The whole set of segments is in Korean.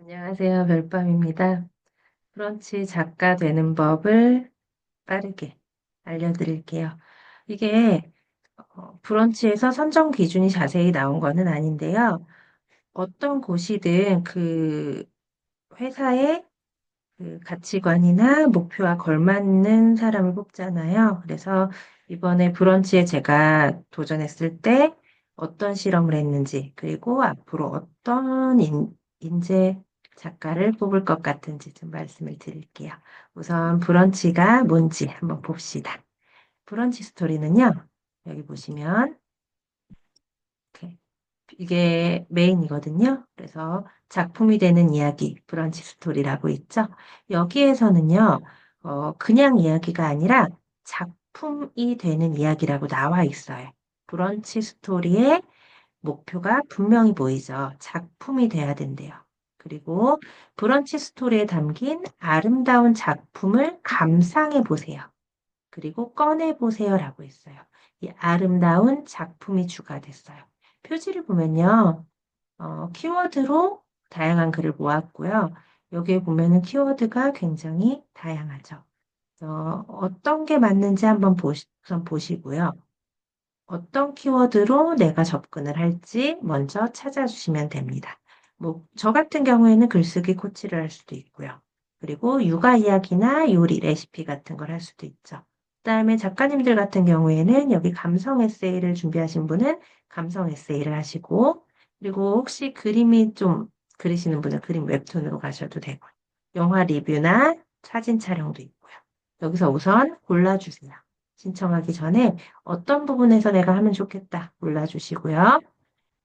안녕하세요. 별밤입니다. 브런치 작가 되는 법을 빠르게 알려드릴게요. 이게 브런치에서 선정 기준이 자세히 나온 거는 아닌데요. 어떤 곳이든 그 회사의 그 가치관이나 목표와 걸맞는 사람을 뽑잖아요. 그래서 이번에 브런치에 제가 도전했을 때 어떤 실험을 했는지, 그리고 앞으로 어떤 인재 작가를 뽑을 것 같은지 좀 말씀을 드릴게요. 우선 브런치가 뭔지 한번 봅시다. 브런치 스토리는요, 여기 보시면 이렇게 이게 메인이거든요. 그래서 작품이 되는 이야기, 브런치 스토리라고 있죠. 여기에서는요, 그냥 이야기가 아니라 작품이 되는 이야기라고 나와 있어요. 브런치 스토리의 목표가 분명히 보이죠. 작품이 돼야 된대요. 그리고 브런치 스토리에 담긴 아름다운 작품을 감상해 보세요. 그리고 꺼내 보세요라고 했어요. 이 아름다운 작품이 추가됐어요. 표지를 보면요. 키워드로 다양한 글을 모았고요. 여기에 보면은 키워드가 굉장히 다양하죠. 어떤 게 맞는지 한번 우선 보시고요. 어떤 키워드로 내가 접근을 할지 먼저 찾아주시면 됩니다. 뭐, 저 같은 경우에는 글쓰기 코치를 할 수도 있고요. 그리고 육아 이야기나 요리, 레시피 같은 걸 할 수도 있죠. 그다음에 작가님들 같은 경우에는 여기 감성 에세이를 준비하신 분은 감성 에세이를 하시고, 그리고 혹시 그림이 좀 그리시는 분은 그림 웹툰으로 가셔도 되고, 영화 리뷰나 사진 촬영도 있고요. 여기서 우선 골라주세요. 신청하기 전에 어떤 부분에서 내가 하면 좋겠다 골라주시고요.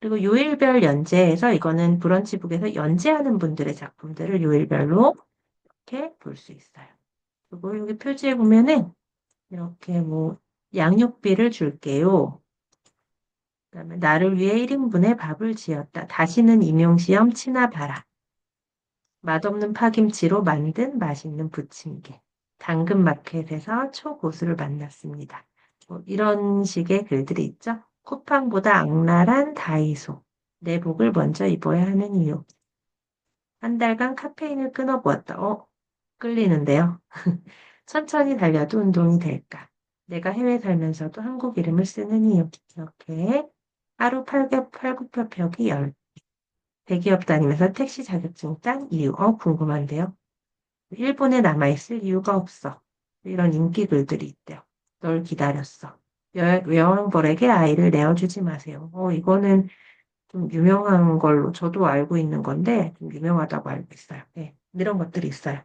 그리고 요일별 연재해서 이거는 브런치북에서 연재하는 분들의 작품들을 요일별로 이렇게 볼 수 있어요. 그리고 여기 표지에 보면은 이렇게 뭐 양육비를 줄게요. 그다음에 나를 위해 1인분의 밥을 지었다. 다시는 임용시험 치나 봐라. 맛없는 파김치로 만든 맛있는 부침개. 당근마켓에서 초고수를 만났습니다. 뭐 이런 식의 글들이 있죠. 쿠팡보다 악랄한 다이소. 내복을 먼저 입어야 하는 이유. 한 달간 카페인을 끊어보았다. 끌리는데요. 천천히 달려도 운동이 될까? 내가 해외 살면서도 한국 이름을 쓰는 이유. 이렇게 하루 팔굽혀펴기 10. 대기업 다니면서 택시 자격증 딴 이유. 궁금한데요. 일본에 남아있을 이유가 없어. 이런 인기 글들이 있대요. 널 기다렸어. 여왕벌에게 아이를 내어주지 마세요. 이거는 좀 유명한 걸로 저도 알고 있는 건데 좀 유명하다고 알고 있어요. 네, 이런 것들이 있어요.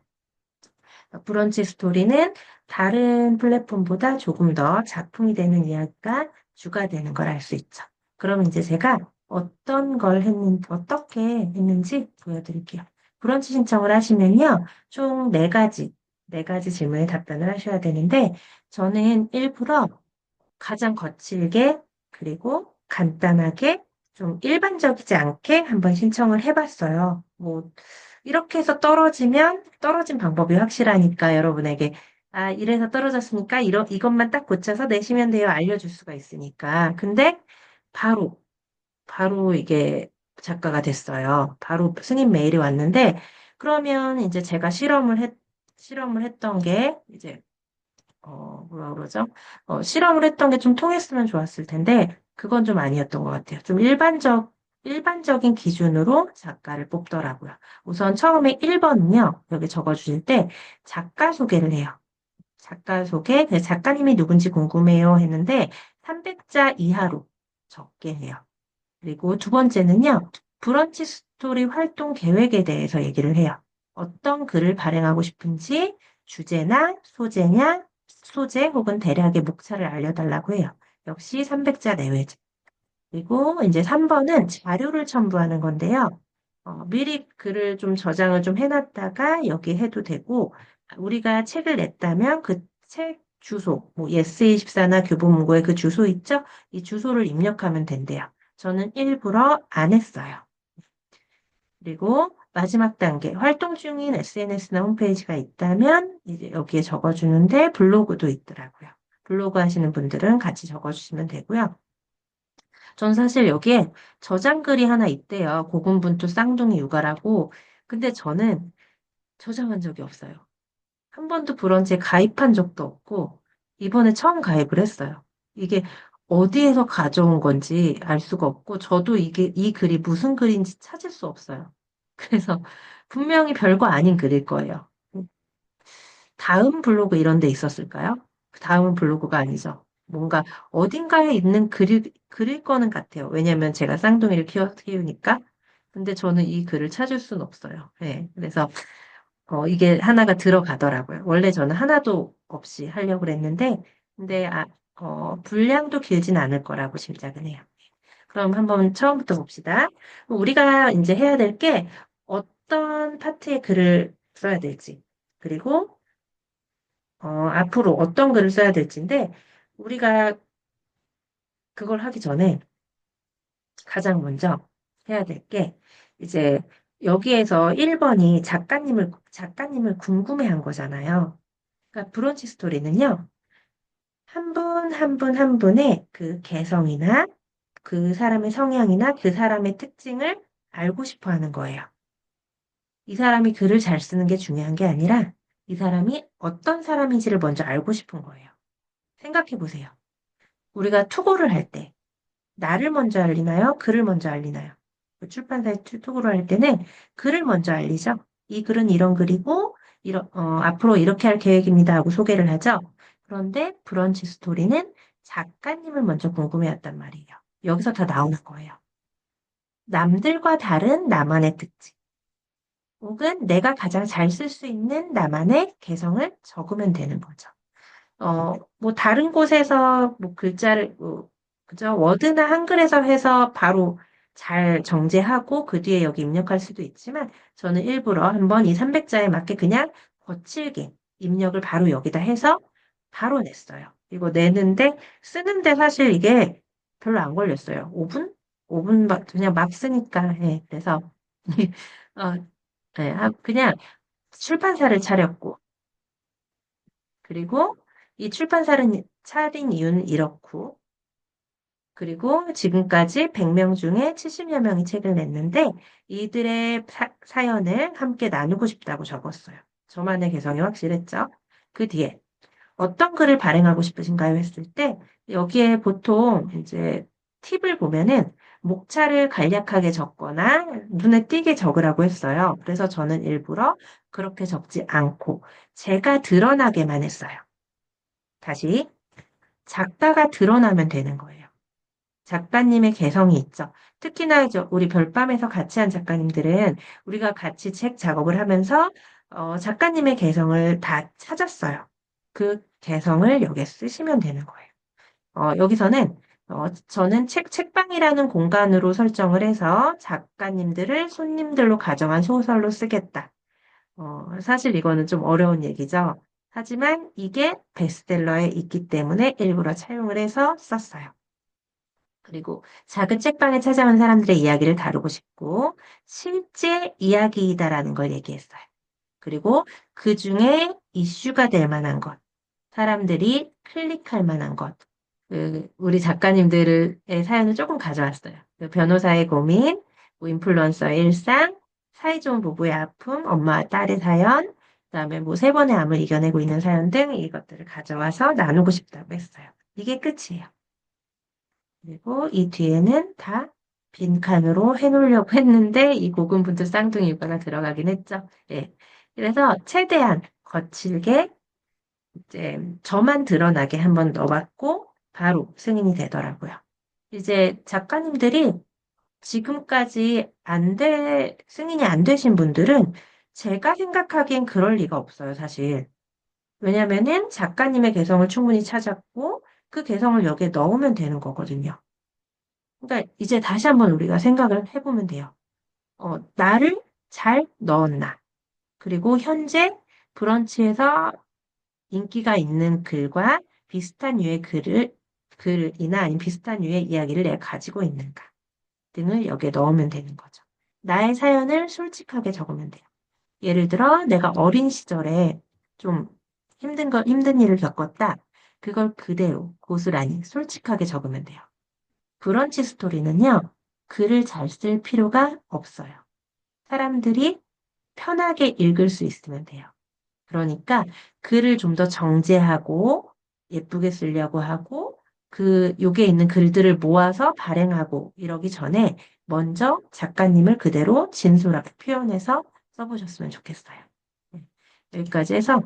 브런치 스토리는 다른 플랫폼보다 조금 더 작품이 되는 이야기가 주가 되는 걸 알 수 있죠. 그럼 이제 제가 어떻게 했는지 보여드릴게요. 브런치 신청을 하시면요. 총 네 가지 질문에 답변을 하셔야 되는데, 저는 일부러 가장 거칠게, 그리고 간단하게, 좀 일반적이지 않게 한번 신청을 해봤어요. 뭐, 이렇게 해서 떨어진 방법이 확실하니까 여러분에게, 이래서 떨어졌으니까 이것만 딱 고쳐서 내시면 돼요. 알려줄 수가 있으니까. 근데 바로, 바로 이게 작가가 됐어요. 바로 승인 메일이 왔는데, 그러면 이제 제가 실험을 했던 게, 이제 뭐라 그러죠? 실험을 했던 게 좀 통했으면 좋았을 텐데, 그건 좀 아니었던 것 같아요. 좀 일반적인 기준으로 작가를 뽑더라고요. 우선 처음에 1번은요, 여기 적어주실 때 작가 소개를 해요. 작가 소개, 그 작가님이 누군지 궁금해요 했는데, 300자 이하로 적게 해요. 그리고 두 번째는요, 브런치 스토리 활동 계획에 대해서 얘기를 해요. 어떤 글을 발행하고 싶은지, 주제나 소재 혹은 대략의 목차를 알려달라고 해요. 역시 300자 내외죠. 그리고 이제 3번은 자료를 첨부하는 건데요. 미리 글을 좀 저장을 좀 해놨다가 여기 해도 되고, 우리가 책을 냈다면 그 책 주소, 뭐 예스24나 교보문고에 그 주소 있죠? 이 주소를 입력하면 된대요. 저는 일부러 안 했어요. 그리고 마지막 단계, 활동 중인 SNS나 홈페이지가 있다면 이제 여기에 적어주는데 블로그도 있더라고요. 블로그 하시는 분들은 같이 적어주시면 되고요. 전 사실 여기에 저장글이 하나 있대요. 고군분투 쌍둥이 육아라고 근데 저는 저장한 적이 없어요. 한 번도 브런치에 가입한 적도 없고, 이번에 처음 가입을 했어요. 이게 어디에서 가져온 건지 알 수가 없고, 저도 이 글이 무슨 글인지 찾을 수 없어요. 그래서 분명히 별거 아닌 글일 거예요. 다음 블로그 이런 데 있었을까요? 그 다음은 블로그가 아니죠. 뭔가 어딘가에 있는 글일 거는 같아요. 왜냐면 제가 쌍둥이를 키우니까. 근데 저는 이 글을 찾을 수는 없어요. 네. 그래서 이게 하나가 들어가더라고요. 원래 저는 하나도 없이 하려고 그랬는데, 근데, 분량도 길진 않을 거라고 짐작은 해요. 그럼 한번 처음부터 봅시다. 우리가 이제 해야 될 게 어떤 파트에 글을 써야 될지, 그리고, 앞으로 어떤 글을 써야 될지인데, 우리가 그걸 하기 전에 가장 먼저 해야 될 게, 이제 여기에서 1번이 작가님을 궁금해한 거잖아요. 그러니까 브런치 스토리는요, 한 분, 한 분, 한 분의 그 개성이나 그 사람의 성향이나 그 사람의 특징을 알고 싶어 하는 거예요. 이 사람이 글을 잘 쓰는 게 중요한 게 아니라 이 사람이 어떤 사람인지를 먼저 알고 싶은 거예요. 생각해 보세요. 우리가 투고를 할 때, 나를 먼저 알리나요? 글을 먼저 알리나요? 그 출판사에 투고를 할 때는 글을 먼저 알리죠. 이 글은 이런 글이고, 앞으로 이렇게 할 계획입니다 하고 소개를 하죠. 그런데 브런치 스토리는 작가님을 먼저 궁금해했단 말이에요. 여기서 다 나오는 거예요. 남들과 다른 나만의 특징, 혹은 내가 가장 잘 쓸 수 있는 나만의 개성을 적으면 되는 거죠. 뭐 다른 곳에서 뭐 글자를 그죠? 워드나 한글에서 해서 바로 잘 정제하고 그 뒤에 여기 입력할 수도 있지만 저는 일부러 한번 이 300자에 맞게 그냥 거칠게 입력을 바로 여기다 해서 바로 냈어요. 이거 내는데 쓰는데 사실 이게 별로 안 걸렸어요. 5분? 5분 그냥 막 쓰니까 그래서 어, 그냥 출판사를 차렸고 그리고 이 출판사를 차린 이유는 이렇고, 그리고 지금까지 100명 중에 70여 명이 책을 냈는데, 이들의 사연을 함께 나누고 싶다고 적었어요. 저만의 개성이 확실했죠? 그 뒤에, 어떤 글을 발행하고 싶으신가요? 했을 때, 여기에 보통 이제 팁을 보면은, 목차를 간략하게 적거나 눈에 띄게 적으라고 했어요. 그래서 저는 일부러 그렇게 적지 않고, 제가 드러나게만 했어요. 다시 작가가 드러나면 되는 거예요. 작가님의 개성이 있죠. 특히나 이제 우리 별밤에서 같이 한 작가님들은 우리가 같이 책 작업을 하면서 작가님의 개성을 다 찾았어요. 그 개성을 여기에 쓰시면 되는 거예요. 여기서는 저는 책방이라는 공간으로 설정을 해서 작가님들을 손님들로 가정한 소설로 쓰겠다. 사실 이거는 좀 어려운 얘기죠. 하지만 이게 베스트셀러에 있기 때문에 일부러 차용을 해서 썼어요. 그리고 작은 책방에 찾아온 사람들의 이야기를 다루고 싶고, 실제 이야기이다라는 걸 얘기했어요. 그리고 그 중에 이슈가 될 만한 것, 사람들이 클릭할 만한 것, 우리 작가님들의 사연을 조금 가져왔어요. 그 변호사의 고민, 뭐 인플루언서의 일상, 사이좋은 부부의 아픔, 엄마와 딸의 사연, 그다음에 뭐 세 번의 암을 이겨내고 있는 사연 등 이것들을 가져와서 나누고 싶다고 했어요. 이게 끝이에요. 그리고 이 뒤에는 다 빈칸으로 해놓으려고 했는데 이 고군분투 쌍둥이 육아가 들어가긴 했죠. 예. 그래서 최대한 거칠게 이제 저만 드러나게 한번 넣어봤고 바로 승인이 되더라고요. 이제 작가님들이 지금까지 승인이 안 되신 분들은 제가 생각하기엔 그럴 리가 없어요, 사실. 왜냐면은 작가님의 개성을 충분히 찾았고 그 개성을 여기에 넣으면 되는 거거든요. 그러니까 이제 다시 한번 우리가 생각을 해보면 돼요. 나를 잘 넣었나? 그리고 현재 브런치에서 인기가 있는 글과 비슷한 류의 글이나 아니면 비슷한 류의 이야기를 내가 가지고 있는가 등을 여기에 넣으면 되는 거죠. 나의 사연을 솔직하게 적으면 돼요. 예를 들어 내가 어린 시절에 좀 힘든 일을 겪었다. 그걸 그대로 고스란히 솔직하게 적으면 돼요. 브런치 스토리는요, 글을 잘 쓸 필요가 없어요. 사람들이 편하게 읽을 수 있으면 돼요. 그러니까 글을 좀 더 정제하고 예쁘게 쓰려고 하고 요게 있는 글들을 모아서 발행하고 이러기 전에 먼저 작가님을 그대로 진솔하게 표현해서 써보셨으면 좋겠어요. 네, 여기까지 해서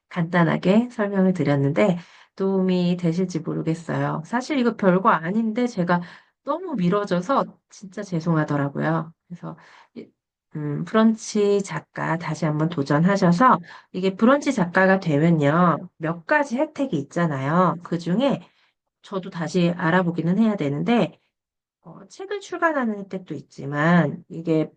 간단하게 설명을 드렸는데 도움이 되실지 모르겠어요. 사실 이거 별거 아닌데 제가 너무 미뤄져서 진짜 죄송하더라고요. 그래서 이- 브런치 작가 다시 한번 도전하셔서 이게 브런치 작가가 되면요. 몇 가지 혜택이 있잖아요. 그중에 저도 다시 알아보기는 해야 되는데 책을 출간하는 혜택도 있지만 이게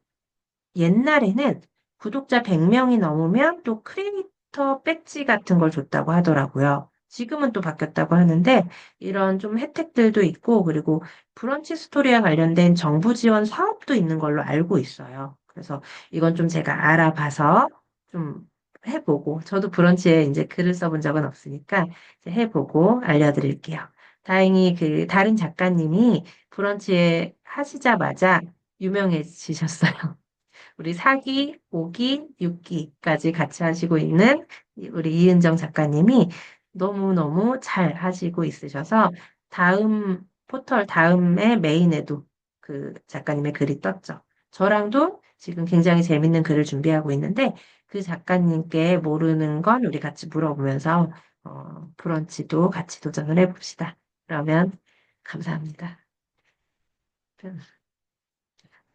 옛날에는 구독자 100명이 넘으면 또 크리에이터 배지 같은 걸 줬다고 하더라고요. 지금은 또 바뀌었다고 하는데 이런 좀 혜택들도 있고 그리고 브런치 스토리와 관련된 정부 지원 사업도 있는 걸로 알고 있어요. 그래서 이건 좀 제가 알아봐서 좀 해보고 저도 브런치에 이제 글을 써본 적은 없으니까 이제 해보고 알려드릴게요. 다행히 그 다른 작가님이 브런치에 하시자마자 유명해지셨어요. 우리 4기, 5기, 6기까지 같이 하시고 있는 우리 이은정 작가님이 너무너무 잘 하시고 있으셔서 다음 포털 다음에 메인에도 그 작가님의 글이 떴죠. 저랑도 지금 굉장히 재밌는 글을 준비하고 있는데 그 작가님께 모르는 건 우리 같이 물어보면서 브런치도 같이 도전을 해봅시다. 그러면 감사합니다.